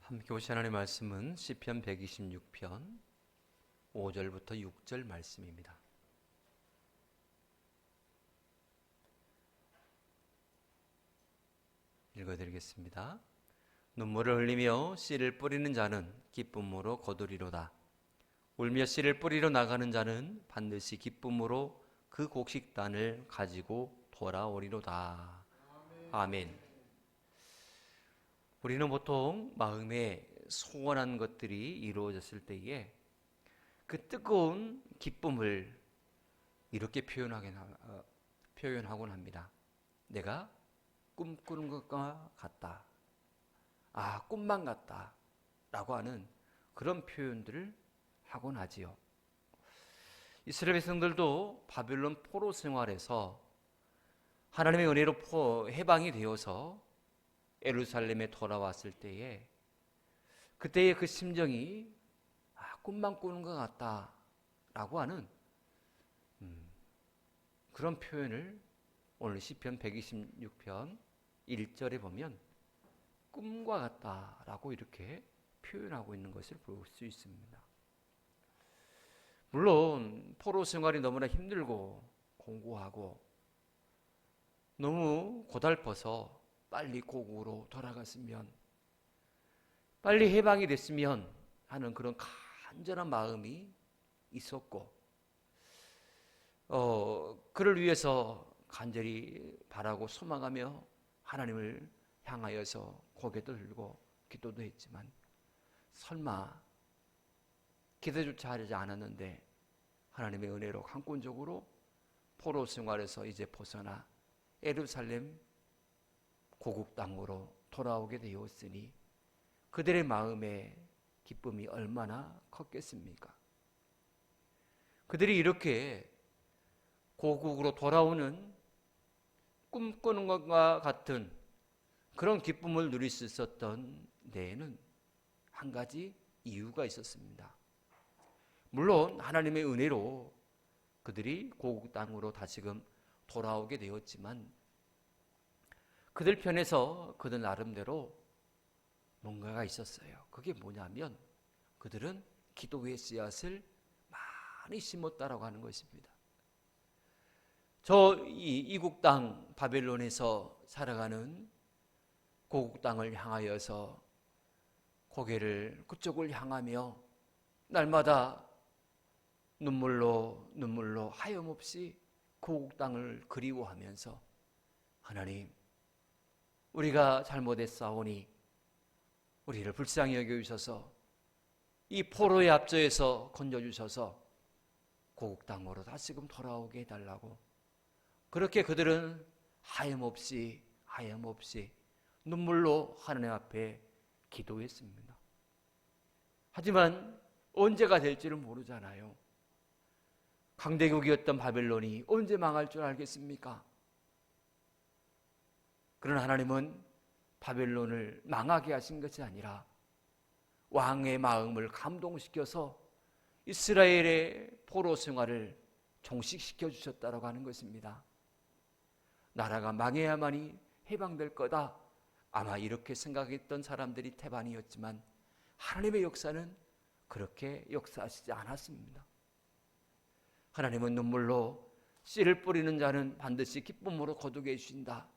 함께 보신 하나님의 말씀은 시편 126편 5절부터 6절 말씀입니다. 읽어드리겠습니다. 눈물을 흘리며 씨를 뿌리는 자는 기쁨으로 거두리로다. 울며 씨를 뿌리러 나가는 자는 반드시 기쁨으로 그 곡식단을 가지고 돌아오리로다. 아멘. 우리는 보통 마음에 소원한 것들이 이루어졌을 때에 그 뜨거운 기쁨을 이렇게 표현하곤 합니다. 내가 꿈꾸는 것과 같다. 꿈만 같다. 라고 하는 그런 표현들을 하곤 하지요. 이스라엘 백성들도 바벨론 포로 생활에서 하나님의 은혜로 해방이 되어서 예루살렘에 돌아왔을 때에 그때의 그 심정이 꿈만 꾸는 것 같다 라고 하는 그런 표현을 오늘 시편 126편 1절에 보면 꿈과 같다 라고 이렇게 표현하고 있는 것을 볼 수 있습니다. 물론 포로 생활이 너무나 힘들고 공고하고 너무 고달퍼서 빨리 고국으로 돌아갔으면, 빨리 해방이 됐으면 하는 그런 간절한 마음이 있었고, 그를 위해서 간절히 바라고 소망하며 하나님을 향하여서 고개도 들고 기도도 했지만, 설마 기대조차 하지 않았는데 하나님의 은혜로 강권적으로 포로 생활에서 이제 벗어나 예루살렘 고국 땅으로 돌아오게 되었으니 그들의 마음의 기쁨이 얼마나 컸겠습니까? 그들이 이렇게 고국으로 돌아오는 꿈꾸는 것과 같은 그런 기쁨을 누릴 수 있었던 데에는 한 가지 이유가 있었습니다. 물론 하나님의 은혜로 그들이 고국 땅으로 다시금 돌아오게 되었지만 그들 편에서 그들 나름대로 뭔가가 있었어요. 그게 뭐냐면 그들은 기도의 씨앗을 많이 심었다라고 하는 것입니다. 이국 땅 바벨론에서 살아가는 고국 땅을 향하여서 고개를 그쪽을 향하며 날마다 눈물로 하염없이 고국 땅을 그리워하면서 하나님, 우리가 잘못했사오니 우리를 불쌍히 여겨주셔서 이 포로의 압제에서 건져주셔서 고국 땅으로 다시금 돌아오게 해달라고, 그렇게 그들은 하염없이 눈물로 하나님 앞에 기도했습니다. 하지만 언제가 될지는 모르잖아요. 강대국이었던 바벨론이 언제 망할 줄 알겠습니까? 그러나 하나님은 바벨론을 망하게 하신 것이 아니라 왕의 마음을 감동시켜서 이스라엘의 포로 생활을 종식시켜 주셨다고 하는 것입니다. 나라가 망해야만이 해방될 거다, 아마 이렇게 생각했던 사람들이 태반이었지만 하나님의 역사는 그렇게 역사하시지 않았습니다. 하나님은 눈물로 씨를 뿌리는 자는 반드시 기쁨으로 거두게 해주신다.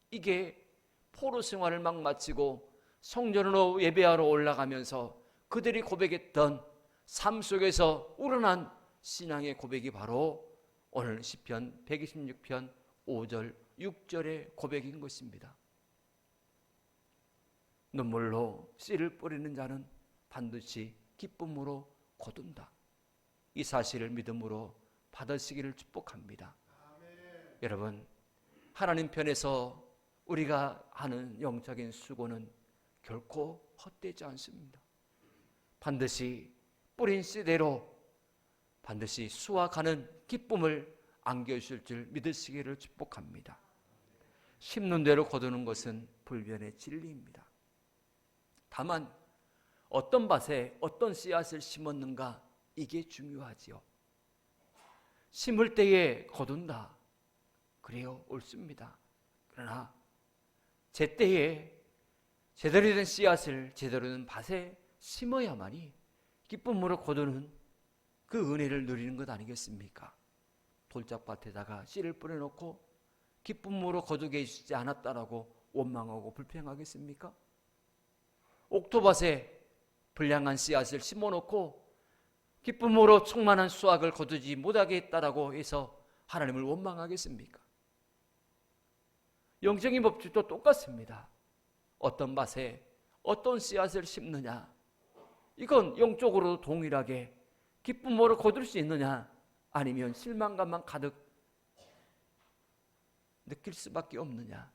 이게 포로 생활을 막 마치고 성전으로 예배하러 올라가면서 그들이 고백했던 삶 속에서 우러난 신앙의 고백이 바로 오늘 시편 126편 5절 6절의 고백인 것입니다. 눈물로 씨를 뿌리는 자는 반드시 기쁨으로 거둔다. 이 사실을 믿음으로 받으시기를 축복합니다. 아멘. 여러분, 하나님 편에서 우리가 하는 영적인 수고는 결코 헛되지 않습니다. 반드시 뿌린 씨대로 반드시 수확하는 기쁨을 안겨주실 줄 믿으시기를 축복합니다. 심는 대로 거두는 것은 불변의 진리입니다. 다만 어떤 밭에 어떤 씨앗을 심었는가, 이게 중요하지요. 심을 때에 거둔다, 그래요, 옳습니다. 그러나 제때에 제대로 된 씨앗을 제대로 된 밭에 심어야만이 기쁨으로 거두는 그 은혜를 누리는 것 아니겠습니까? 돌짝밭에다가 씨를 뿌려놓고 기쁨으로 거두게 해주지 않았다라고 원망하고 불평하겠습니까? 옥토밭에 불량한 씨앗을 심어놓고 기쁨으로 충만한 수확을 거두지 못하게 했다라고 해서 하나님을 원망하겠습니까? 영적인 법칙도 똑같습니다. 어떤 밭에 어떤 씨앗을 심느냐, 이건 영적으로 동일하게 기쁨으로 거둘 수 있느냐, 아니면 실망감만 가득 느낄 수밖에 없느냐,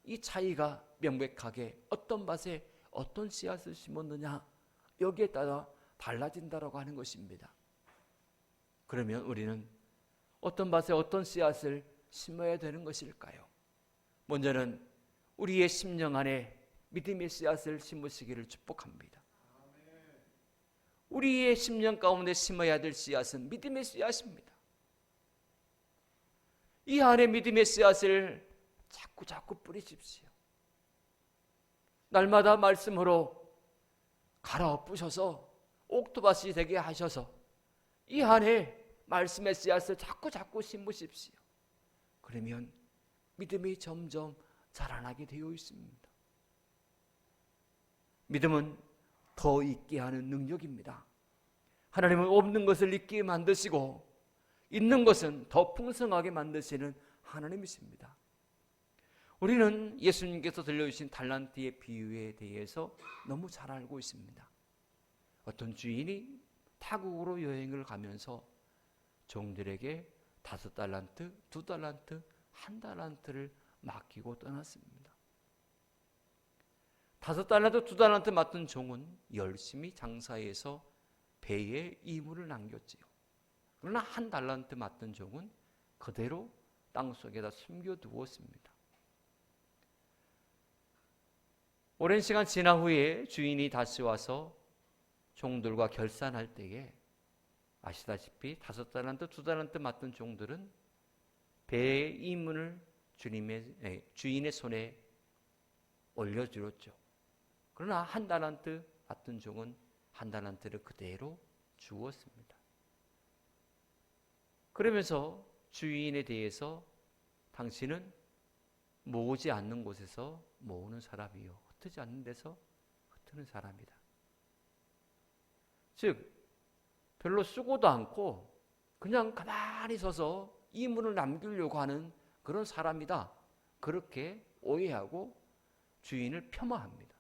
이 차이가 명백하게 어떤 밭에 어떤 씨앗을 심었느냐, 여기에 따라 달라진다라고 하는 것입니다. 그러면 우리는 어떤 밭에 어떤 씨앗을 심어야 되는 것일까요? 먼저는 우리의 심령 안에 믿음의 씨앗을 심으시기를 축복합니다. 우리의 심령 가운데 심어야 될 씨앗은 믿음의 씨앗입니다. 이 안에 믿음의 씨앗을 자꾸 뿌리십시오. 날마다 말씀으로 갈아엎으셔서 옥토밭이 되게 하셔서 이 안에 말씀의 씨앗을 자꾸 심으십시오. 그러면 믿음이 점점 자라나게 되어 있습니다. 믿음은 더 있게 하는 능력입니다. 하나님은 없는 것을 있게 만드시고 있는 것은 더 풍성하게 만드시는 하나님이십니다. 우리는 예수님께서 들려주신 달란트의 비유에 대해서 너무 잘 알고 있습니다. 어떤 주인이 타국으로 여행을 가면서 종들에게 5달란트, 2달란트, 1달란트를 맡기고 떠났습니다. 5달란트, 2달란트 맡은 종은 열심히 장사해서 배에 이물을 남겼지요. 그러나 1달란트 맡은 종은 그대로 땅속에다 숨겨두었습니다. 오랜 시간 지난 후에 주인이 다시 와서 종들과 결산할 때에 아시다시피 5달란트, 2달란트 맡은 종들은 배의 이문을 주인의 손에 올려주었죠. 그러나 1달란트 맡은 종은 1달란트를 그대로 주었습니다. 그러면서 주인에 대해서 당신은 모으지 않는 곳에서 모으는 사람이요, 흩지 않는 데서 흩는 사람이다. 즉 별로 쓰고도 않고 그냥 가만히 서서 이문을 남기려고 하는 그런 사람이다, 그렇게 오해하고 주인을 폄하합니다.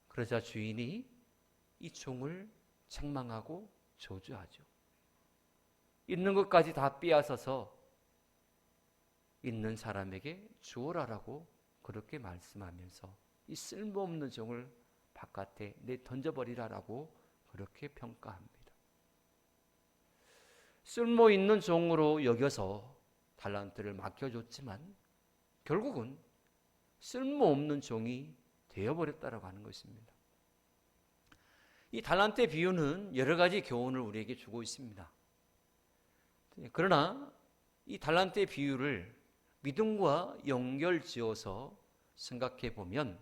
그러자 주인이 이 종을 책망하고 저주하죠. 있는 것까지 다 빼앗아서 있는 사람에게 주어라라고 그렇게 말씀하면서 이 쓸모없는 종을 바깥에 던져버리라라고 그렇게 평가합니다. 쓸모있는 종으로 여겨서 달란트를 맡겨줬지만 결국은 쓸모없는 종이 되어버렸다라고 하는 것입니다. 이 달란트의 비유는 여러 가지 교훈을 우리에게 주고 있습니다. 그러나 이 달란트의 비유를 믿음과 연결지어서 생각해 보면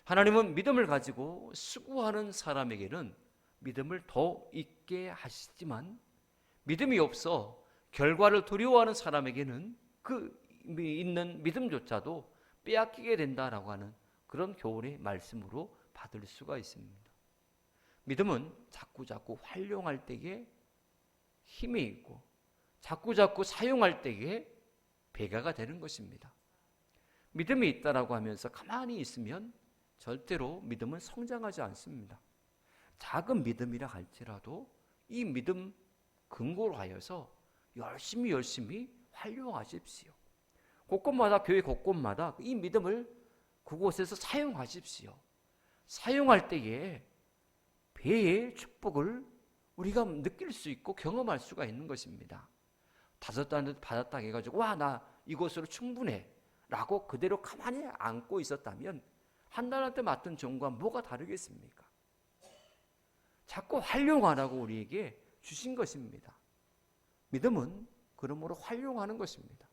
하나님은 믿음을 가지고 수고하는 사람에게는 믿음을 더 있게 하시지만 믿음이 없어 결과를 두려워하는 사람에게는 그 있는 믿음조차도 빼앗기게 된다라고 하는 그런 교훈의 말씀으로 받을 수가 있습니다. 믿음은 자꾸 활용할 때에 힘이 있고 자꾸 사용할 때에 배가가 되는 것입니다. 믿음이 있다라고 하면서 가만히 있으면 절대로 믿음은 성장하지 않습니다. 작은 믿음이라 할지라도 이 믿음 근거로 하여서 열심히 활용하십시오. 곳곳마다, 교회 곳곳마다 이 믿음을 그곳에서 사용하십시오. 사용할 때에 배의 축복을 우리가 느낄 수 있고 경험할 수가 있는 것입니다. 5달란트 받았다 해가지고 와, 나 이것으로 충분해 라고 그대로 가만히 앉고 있었다면 1달란트 맡은 종과 뭐가 다르겠습니까? 자꾸 활용하라고 우리에게 주신 것입니다. 믿음은 그러므로 활용하는 것입니다.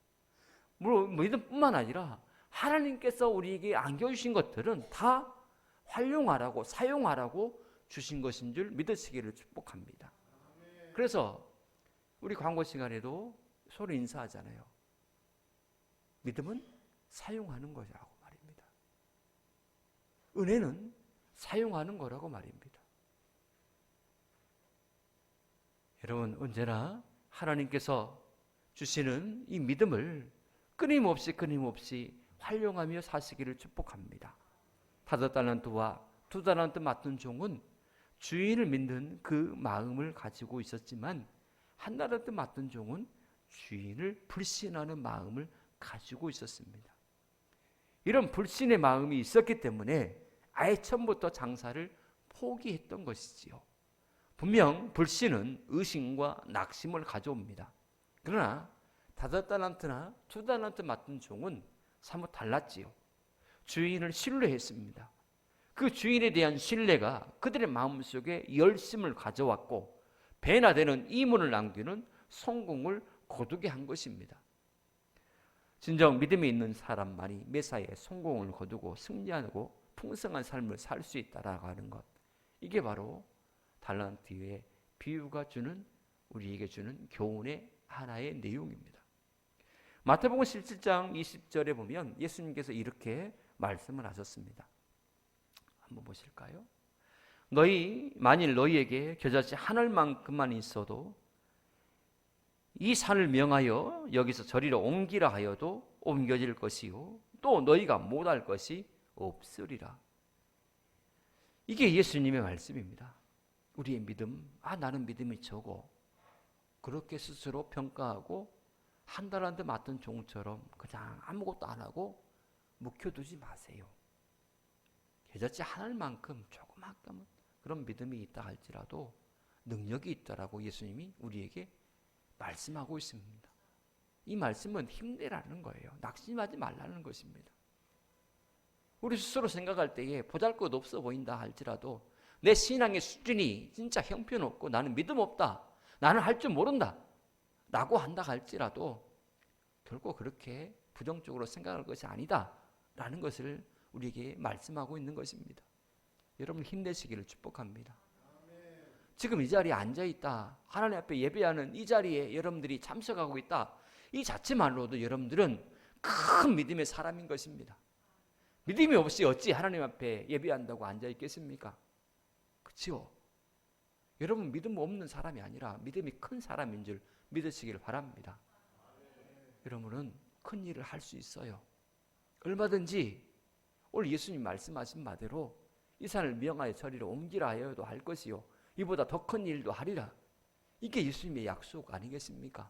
물론 믿음뿐만 아니라 하나님께서 우리에게 안겨주신 것들은 다 활용하라고, 사용하라고 주신 것인 줄 믿으시기를 축복합니다. 그래서 우리 광고 시간에도 서로 인사하잖아요. 믿음은 사용하는 거라고 말입니다. 은혜는 사용하는 거라고 말입니다. 여러분, 언제나 하나님께서 주시는 이 믿음을 끊임없이 활용하며 사시기를 축복합니다. 5달란트와 2달란트 맡은 종은 주인을 믿는 그 마음을 가지고 있었지만 1달란트 맡은 종은 주인을 불신하는 마음을 가지고 있었습니다. 이런 불신의 마음이 있었기 때문에 아예 처음부터 장사를 포기했던 것이지요. 분명 불신은 의심과 낙심을 가져옵니다. 그러나 5달란트나 2달란트 맡은 종은 사뭇 달랐지요. 주인을 신뢰했습니다. 그 주인에 대한 신뢰가 그들의 마음속에 열심을 가져왔고 배나 되는 이문을 남기는 성공을 거두게 한 것입니다. 진정 믿음이 있는 사람만이 매사에 성공을 거두고 승리하고 풍성한 삶을 살 수 있다라고 하는 것, 이게 바로 달란트의 비유가 우리에게 주는 교훈의 하나의 내용입니다. 마태복음 17장 20절에 보면 예수님께서 이렇게 말씀을 하셨습니다. 한번 보실까요? 만일 너희에게 겨자씨 한 알만큼만 있어도 이 산을 명하여 여기서 저리로 옮기라 하여도 옮겨질 것이요 또 너희가 못할 것이 없으리라. 이게 예수님의 말씀입니다. 우리의 믿음, 나는 믿음이 적어, 그렇게 스스로 평가하고 1달란트 맡은 종처럼 그냥 아무것도 안 하고 묵혀두지 마세요. 겨자씨 한 알만큼 조그맣게 그런 믿음이 있다 할지라도 능력이 있다라고 예수님이 우리에게 말씀하고 있습니다. 이 말씀은 힘내라는 거예요. 낙심하지 말라는 것입니다. 우리 스스로 생각할 때에 보잘것 없어 보인다 할지라도 내 신앙의 수준이 진짜 형편없고 나는 믿음 없다, 나는 할 줄 모른다 라고 한다 할지라도 결코 그렇게 부정적으로 생각할 것이 아니다 라는 것을 우리에게 말씀하고 있는 것입니다. 여러분 힘내시기를 축복합니다. 지금 이 자리에 앉아있다, 하나님 앞에 예배하는 이 자리에 여러분들이 참석하고 있다, 이 자체만으로도 여러분들은 큰 믿음의 사람인 것입니다. 믿음이 없이 어찌 하나님 앞에 예배한다고 앉아있겠습니까? 그렇죠? 여러분 믿음 없는 사람이 아니라 믿음이 큰 사람인 줄 믿으시길 바랍니다. 여러분은 큰 일을 할 수 있어요. 얼마든지 오늘 예수님 말씀하신 바대로 이 산을 명하여 저리로 옮기라 하여도 할 것이요 이보다 더 큰 일도 하리라. 이게 예수님의 약속 아니겠습니까?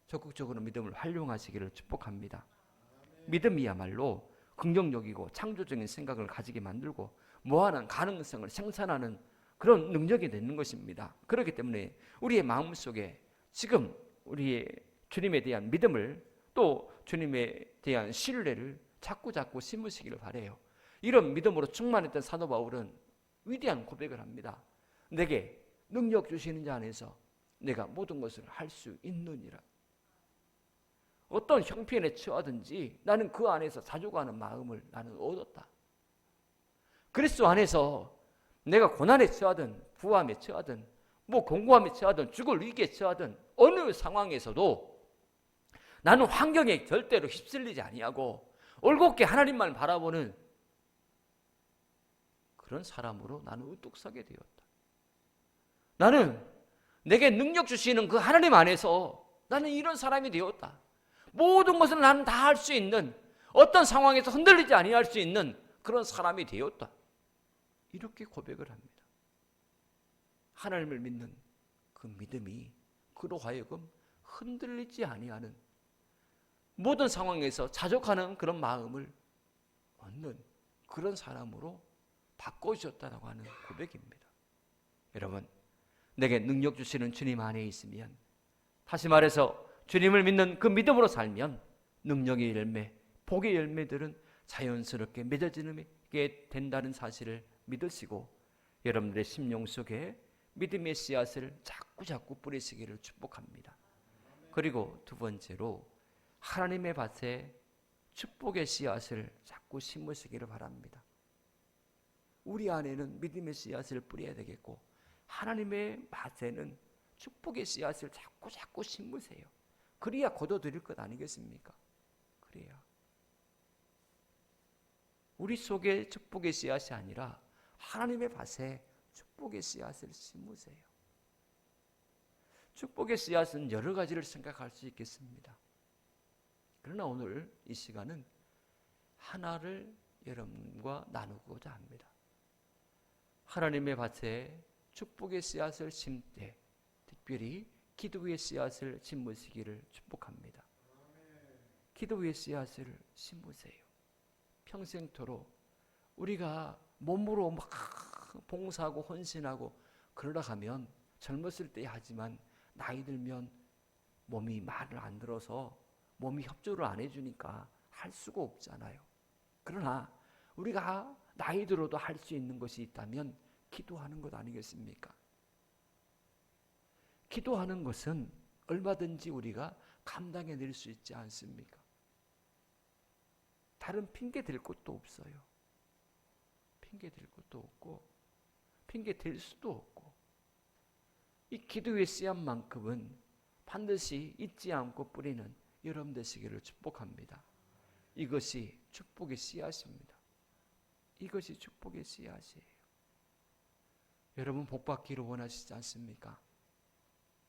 적극적으로 믿음을 활용하시기를 축복합니다. 믿음이야말로 긍정적이고 창조적인 생각을 가지게 만들고 무한한 가능성을 생산하는 그런 능력이 되는 것입니다. 그렇기 때문에 우리의 마음속에 지금 우리의 주님에 대한 믿음을 또 주님에 대한 신뢰를 자꾸 심으시기를 바라요. 이런 믿음으로 충만했던 사도 바울은 위대한 고백을 합니다. 내게 능력 주시는 자 안에서 내가 모든 것을 할 수 있느니라. 어떤 형편에 처하든지 나는 그 안에서 자족하는 마음을 나는 얻었다. 그리스도 안에서 내가 고난에 처하든 부함에 처하든 공고함에 처하든 죽을 위기에 처하든 어느 상황에서도 나는 환경에 절대로 휩쓸리지 아니하고 올곧게 하나님만 바라보는 그런 사람으로 나는 우뚝 서게 되었다. 나는 내게 능력 주시는 그 하나님 안에서 나는 이런 사람이 되었다. 모든 것을 나는 다 할 수 있는, 어떤 상황에서 흔들리지 아니할 수 있는 그런 사람이 되었다. 이렇게 고백을 합니다. 하나님을 믿는 그 믿음이 그로 하여금 흔들리지 아니하는, 모든 상황에서 자족하는 그런 마음을 얻는 그런 사람으로 바꿔주셨다고 하는 고백입니다. 여러분, 내게 능력 주시는 주님 안에 있으면, 다시 말해서 주님을 믿는 그 믿음으로 살면 능력의 열매, 복의 열매들은 자연스럽게 맺어지게 된다는 사실을 믿으시고 여러분들의 심령 속에 믿음의 씨앗을 자꾸 뿌리시기를 축복합니다. 그리고 두 번째로 하나님의 밭에 축복의 씨앗을 자꾸 심으시기를 바랍니다. 우리 안에는 믿음의 씨앗을 뿌려야 되겠고 하나님의 밭에는 축복의 씨앗을 자꾸 심으세요. 그래야 거둬들일 것 아니겠습니까? 그래야. 우리 속에 축복의 씨앗이 아니라 하나님의 밭에 축복의 씨앗을 심으세요. 축복의 씨앗은 여러 가지를 생각할 수 있겠습니다. 그러나 오늘 이 시간은 하나를 여러분과 나누고자 합니다. 하나님의 밭에 축복의 씨앗을 심되 특별히 기도의 씨앗을 심으시기를 축복합니다. 기도의 씨앗을 심으세요. 평생토록 우리가 몸으로 막 봉사하고 헌신하고 그러다 가면 젊었을 때 하지만 나이 들면 몸이 말을 안 들어서 몸이 협조를 안 해주니까 할 수가 없잖아요. 그러나 우리가 나이 들어도 할 수 있는 것이 있다면 기도하는 것 아니겠습니까? 기도하는 것은 얼마든지 우리가 감당해낼 수 있지 않습니까? 다른 핑계 댈 것도 없어요. 핑계 댈 것도 없고 핑계 댈 수도 없고 이 기도의 씨앗만큼은 반드시 잊지 않고 뿌리는 여러분 되시기를 축복합니다. 이것이 축복의 씨앗입니다. 이것이 축복의 씨앗이에요. 여러분 복 받기를 원하시지 않습니까?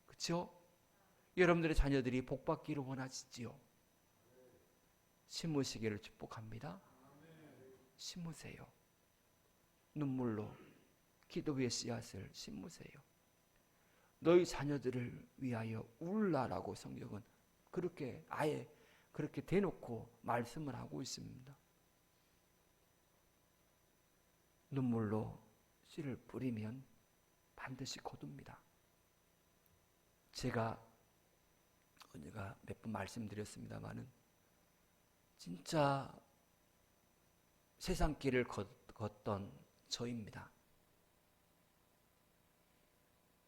그렇죠? 여러분들의 자녀들이 복 받기를 원하시지요? 심으시기를 축복합니다. 심으세요. 눈물로 기도의 씨앗을 심으세요. 너희 자녀들을 위하여 울라라고 성경은 그렇게 아예 그렇게 대놓고 말씀을 하고 있습니다. 눈물로 씨를 뿌리면 반드시 거둡니다. 제가 몇 번 말씀드렸습니다마는 진짜 세상 길을 걷던 저입니다.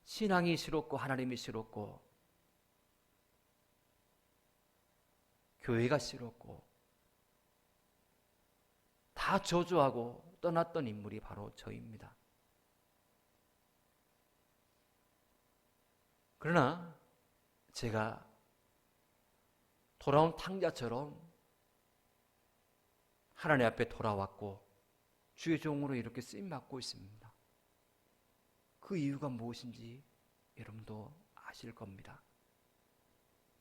신앙이 싫었고 하나님이 싫었고 교회가 싫었고 다 저주하고 떠났던 인물이 바로 저입니다. 그러나 제가 돌아온 탕자처럼 하나님 앞에 돌아왔고 주의 종으로 이렇게 쓰임받고 있습니다. 그 이유가 무엇인지 여러분도 아실 겁니다.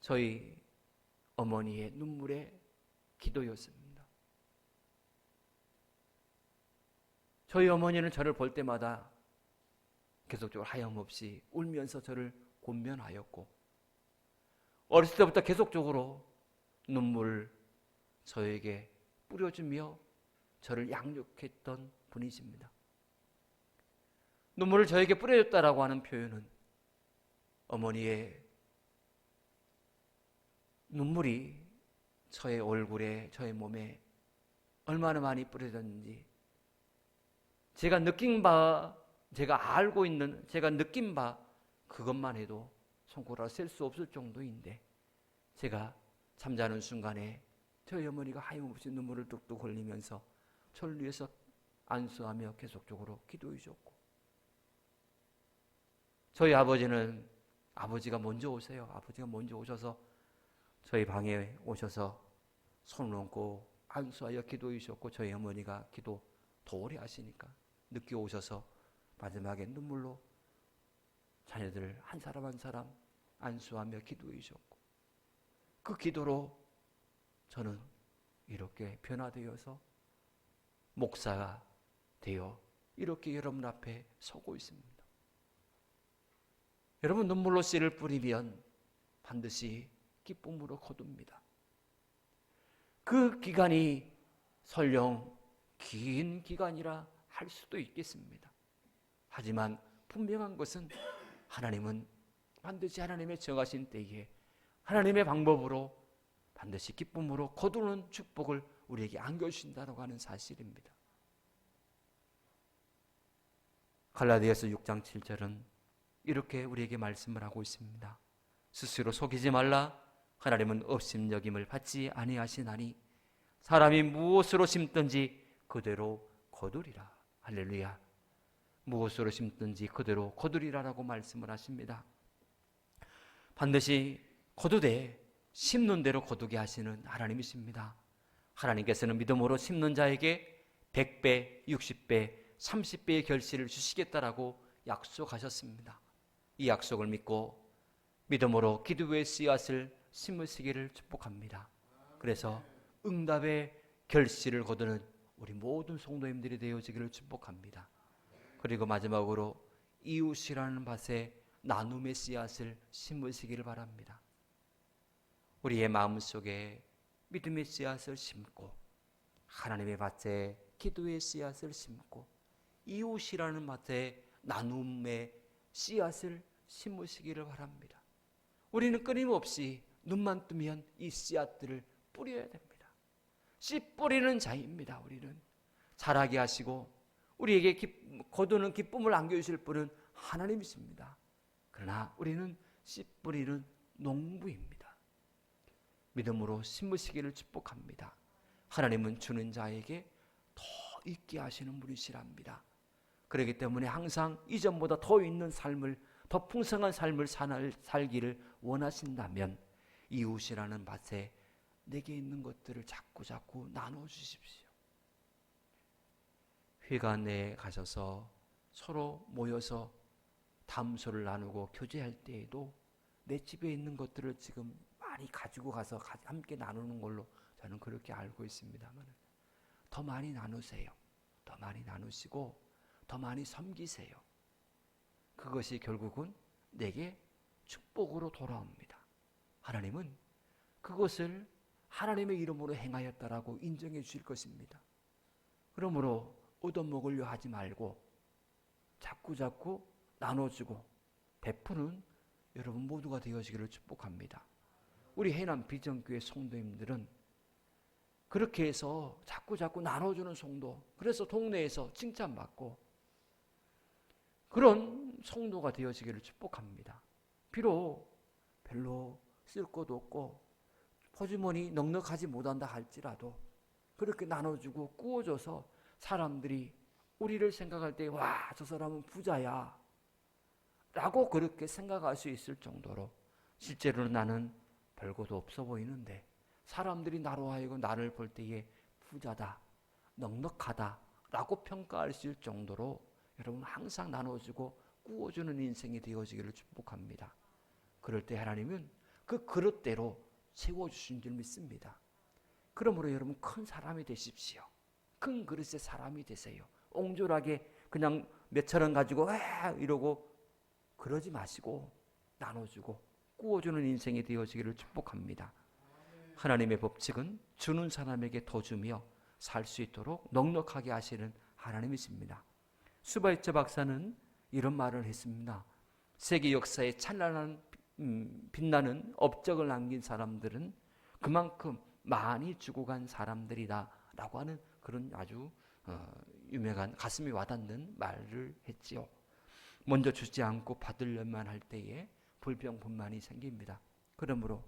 저희 어머니의 눈물의 기도였습니다. 저희 어머니는 저를 볼 때마다 계속적으로 하염없이 울면서 저를 권면하였고 어렸을 때부터 계속적으로 눈물 저에게 뿌려주며 저를 양육했던 분이십니다. 눈물을 저에게 뿌려줬다라고 하는 표현은 어머니의 눈물이 저의 얼굴에 저의 몸에 얼마나 많이 뿌려졌는지 제가 느낀 바 제가 알고 있는 제가 느낀 바 그것만 해도 손가락으로 셀 수 없을 정도인데 제가 잠자는 순간에 저희 어머니가 하염없이 눈물을 뚝뚝 흘리면서 저를 위해서 안수하며 계속적으로 기도해 주셨고 저희 아버지는 아버지가 먼저 오세요. 아버지가 먼저 오셔서 저희 방에 오셔서 손을 얹고 안수하여 기도해 주셨고 저희 어머니가 기도 더 오래 하시니까 늦게 오셔서 마지막에 눈물로 자녀들 한 사람 한 사람 안수하며 기도해 주셨고 그 기도로 저는 이렇게 변화되어서 목사가 되어 이렇게 여러분 앞에 서고 있습니다. 여러분 눈물로 씨를 뿌리면 반드시 기쁨으로 거둡니다. 그 기간이 설령 긴 기간이라 할 수도 있겠습니다. 하지만 분명한 것은 하나님은 반드시 하나님의 정하신 때에 하나님의 방법으로 반드시 기쁨으로 거두는 축복을 우리에게 안겨주신다고 하는 사실입니다. 갈라디아서 6장 7절은 이렇게 우리에게 말씀을 하고 있습니다. 스스로 속이지 말라. 하나님은 업신여김을 받지 아니하시나니 사람이 무엇으로 심든지 그대로 거두리라. 할렐루야. 무엇으로 심든지 그대로 거두리라라고 말씀을 하십니다. 반드시 거두되 심는 대로 거두게 하시는 하나님이십니다. 하나님께서는 믿음으로 심는 자에게 100배, 60배, 30배의 결실을 주시겠다라고 약속하셨습니다. 이 약속을 믿고 믿음으로 기도의 씨앗을 심으시기를 축복합니다. 그래서 응답의 결실을 거두는 우리 모든 성도님들이 되어지기를 축복합니다. 그리고 마지막으로 이웃이라는 밭에 나눔의 씨앗을 심으시기를 바랍니다. 우리의 마음속에 믿음의 씨앗을 심고 하나님의 밭에 기도의 씨앗을 심고 이웃이라는 밭에 나눔의 씨앗을 심으시기를 바랍니다. 우리는 끊임없이 눈만 뜨면 이 씨앗들을 뿌려야 됩니다. 씨 뿌리는 자입니다. 우리는 자라게 하시고 우리에게 거두는 기쁨을 안겨주실 분은 하나님이십니다. 그러나 우리는 씨 뿌리는 농부입니다. 믿음으로 심으시기를 축복합니다. 하나님은 주는 자에게 더 있게 하시는 분이시랍니다. 그렇기 때문에 항상 이전보다 더 있는 삶을, 더 풍성한 삶을 살기를 원하신다면 이웃이라는 밭에 내게 있는 것들을 자꾸 나눠주십시오. 회관에 가셔서 서로 모여서 담소를 나누고 교제할 때에도 내 집에 있는 것들을 지금 많이 가지고 가서 함께 나누는 걸로 저는 그렇게 알고 있습니다만 더 많이 나누세요. 더 많이 나누시고 더 많이 섬기세요. 그것이 결국은 내게 축복으로 돌아옵니다. 하나님은 그것을 하나님의 이름으로 행하였다라고 인정해 주실 것입니다. 그러므로 얻어먹으려 하지 말고 자꾸 나눠주고 베푸는 여러분 모두가 되어지기를 축복합니다. 우리 해남 비전교회 성도님들은 그렇게 해서 자꾸 나눠주는 성도, 그래서 동네에서 칭찬받고 그런 성도가 되어지기를 축복합니다. 비록 별로 쓸 것도 없고 호주머니 넉넉하지 못한다 할지라도 그렇게 나눠주고 꾸어줘서 사람들이 우리를 생각할 때 와, 저 사람은 부자야 라고 그렇게 생각할 수 있을 정도로 실제로는 나는 별것도 없어 보이는데 사람들이 나로 하여금 나를 볼 때에 부자다, 넉넉하다 라고 평가할 수 있을 정도로 여러분 항상 나눠주고 꾸어주는 인생이 되어지기를 축복합니다. 그럴 때 하나님은 그 그릇대로 채워주신 줄 믿습니다. 그러므로 여러분 큰 사람이 되십시오. 큰 그릇의 사람이 되세요. 옹졸하게 그냥 몇천 원 가지고 이러고 그러지 마시고 나눠주고 꾸어주는 인생이 되어지기를 축복합니다. 하나님의 법칙은 주는 사람에게 더 주며 살 수 있도록 넉넉하게 하시는 하나님이십니다. 수발처 박사는 이런 말을 했습니다. 세계 역사에 찬란한 빛나는 업적을 남긴 사람들은 그만큼 많이 주고 간 사람들이다 라고 하는 그런 아주 유명한 가슴이 와닿는 말을 했지요. 먼저 주지 않고 받으려만 할 때에 불평분만이 생깁니다. 그러므로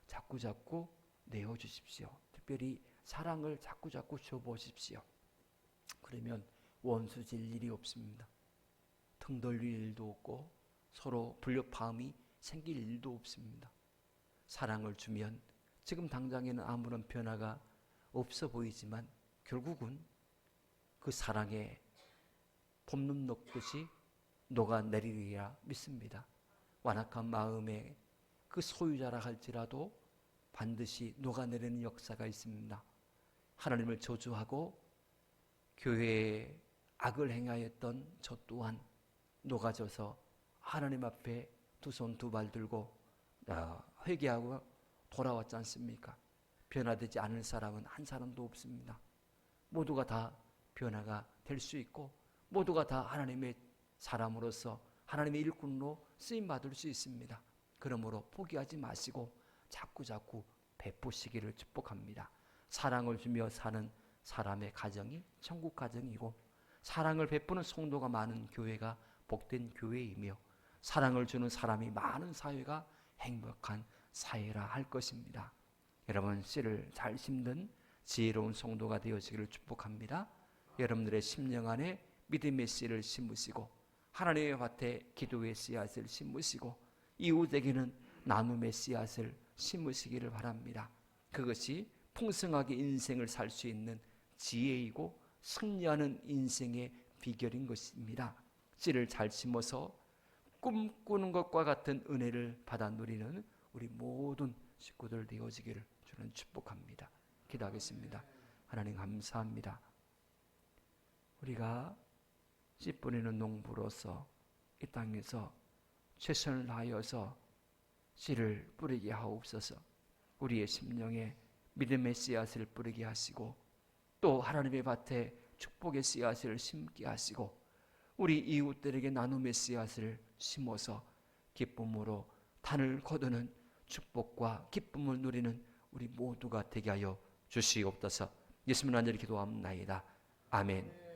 자꾸 내어주십시오. 특별히 사랑을 자꾸 줘보십시오. 그러면 원수 질 일이 없습니다. 등 돌릴 일도 없고 서로 불협화음이 생길 일도 없습니다. 사랑을 주면 지금 당장에는 아무런 변화가 없어 보이지만 결국은 그 사랑에 봄눈 녹듯이 녹아내리리라 믿습니다. 완악한 마음에 그 소유자라 할지라도 반드시 녹아내리는 역사가 있습니다. 하나님을 저주하고 교회에 악을 행하였던 저 또한 녹아져서 하나님 앞에 두 손 두 발 들고 회개하고 돌아왔지 않습니까? 변화되지 않을 사람은 한 사람도 없습니다. 모두가 다 변화가 될 수 있고 모두가 다 하나님의 사람으로서 하나님의 일꾼으로 쓰임받을 수 있습니다. 그러므로 포기하지 마시고 자꾸 베푸시기를 축복합니다. 사랑을 주며 사는 사람의 가정이 천국 가정이고 사랑을 베푸는 성도가 많은 교회가 복된 교회이며 사랑을 주는 사람이 많은 사회가 행복한 사해라 할 것입니다. 여러분, 씨를 잘 심는 지혜로운 성도가 되어지기를 축복합니다. 여러분들의 심령 안에 믿음의 씨를 심으시고 하나님의 밭에 기도의 씨앗을 심으시고 이웃에게는 나눔의 씨앗을 심으시기를 바랍니다. 그것이 풍성하게 인생을 살 수 있는 지혜이고 승리하는 인생의 비결인 것입니다. 씨를 잘 심어서 꿈꾸는 것과 같은 은혜를 받아 누리는 우리 모든 식구들 되어지기를 주는 축복합니다. 기도하겠습니다. 하나님 감사합니다. 우리가 씨 뿌리는 농부로서 이 땅에서 최선을 다하여서 씨를 뿌리게 하옵소서. 우리의 심령에 믿음의 씨앗을 뿌리게 하시고 또 하나님의 밭에 축복의 씨앗을 심게 하시고 우리 이웃들에게 나눔의 씨앗을 심어서 기쁨으로 단을 거두는 축복과 기쁨을 누리는 우리 모두가 되게 하여 주시옵소서. 예수님 안에 기도합나이다. 아멘.